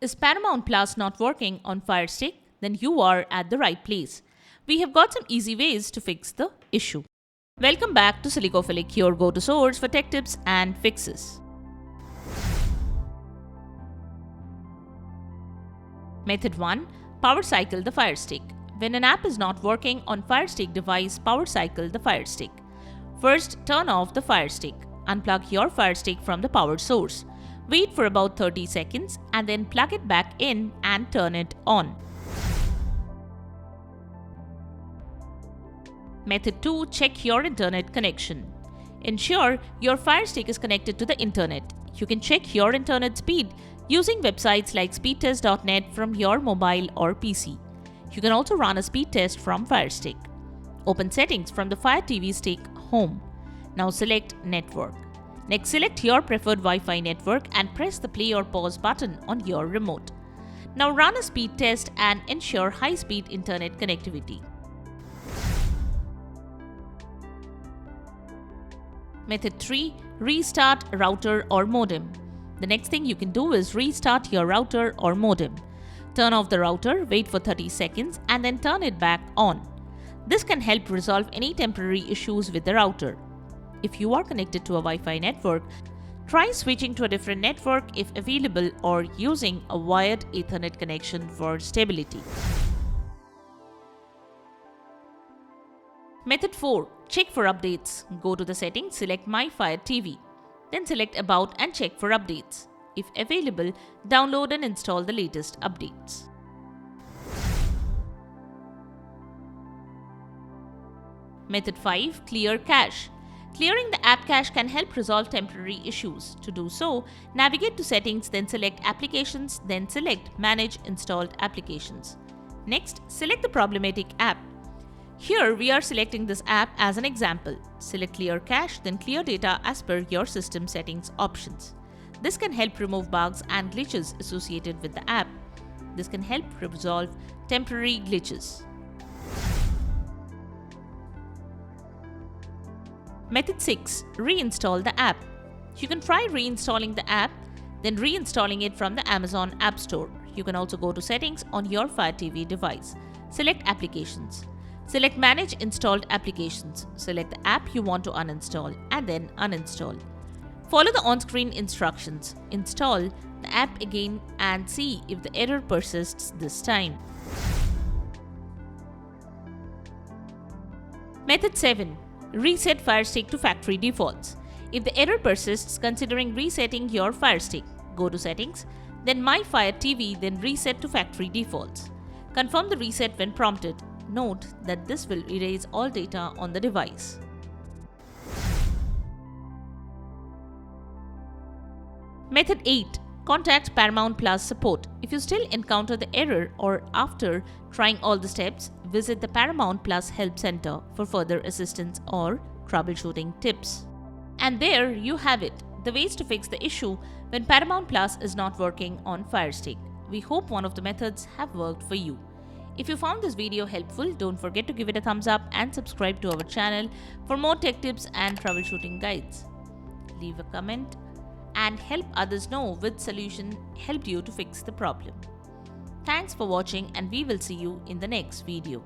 Is Paramount Plus not working on Fire Stick? Then you are at the right place. We have got some easy ways to fix the issue. Welcome back to Silicophilic, your go-to source for tech tips and fixes. Method 1. Power cycle the Fire Stick. When an app is not working on Fire Stick device, power cycle the Fire Stick. First, turn off the Fire Stick. Unplug your Fire Stick from the power source. Wait for about 30 seconds and then plug it back in and turn it on. Method 2. Check your internet connection. Ensure your Fire Stick is connected to the internet. You can check your internet speed using websites like speedtest.net from your mobile or PC. You can also run a speed test from Fire Stick. Open Settings from the Fire TV Stick Home. Now select Network. Next, select your preferred Wi-Fi network and press the play or pause button on your remote. Now run a speed test and ensure high-speed internet connectivity. Method 3. Restart router or modem. The next thing you can do is restart your router or modem. Turn off the router, wait for 30 seconds and then turn it back on. This can help resolve any temporary issues with the router. If you are connected to a Wi-Fi network, try switching to a different network if available or using a wired Ethernet connection for stability. Method 4. Check for updates. Go to the settings, select My Fire TV. Then select About and check for updates. If available, download and install the latest updates. Method 5. Clear cache. Clearing the app cache can help resolve temporary issues. To do so, navigate to Settings, then select Applications, then select Manage Installed Applications. Next, select the problematic app. Here, we are selecting this app as an example. Select Clear Cache, then Clear Data as per your system settings options. This can help remove bugs and glitches associated with the app. This can help resolve temporary glitches. Method 6. Reinstall the app. You can try reinstalling the app, then reinstalling it from the Amazon App Store. You can also go to Settings on your Fire TV device. Select Applications. Select Manage Installed Applications. Select the app you want to uninstall and then uninstall. Follow the on-screen instructions. Install the app again and see if the error persists this time. Method 7. Reset Fire Stick to factory defaults. If the error persists, considering resetting your Fire Stick, go to Settings, then My Fire TV, then Reset to factory defaults. Confirm the reset when prompted. Note that this will erase all data on the device. Method 8. Contact Paramount Plus support. If you still encounter the error or after trying all the steps, visit the Paramount Plus Help Center for further assistance or troubleshooting tips. And there you have it, the ways to fix the issue when Paramount Plus is not working on Fire Stick. We hope one of the methods have worked for you. If you found this video helpful, don't forget to give it a thumbs up and subscribe to our channel for more tech tips and troubleshooting guides. Leave a comment and help others know which solution helped you to fix the problem. Thanks for watching and we will see you in the next video.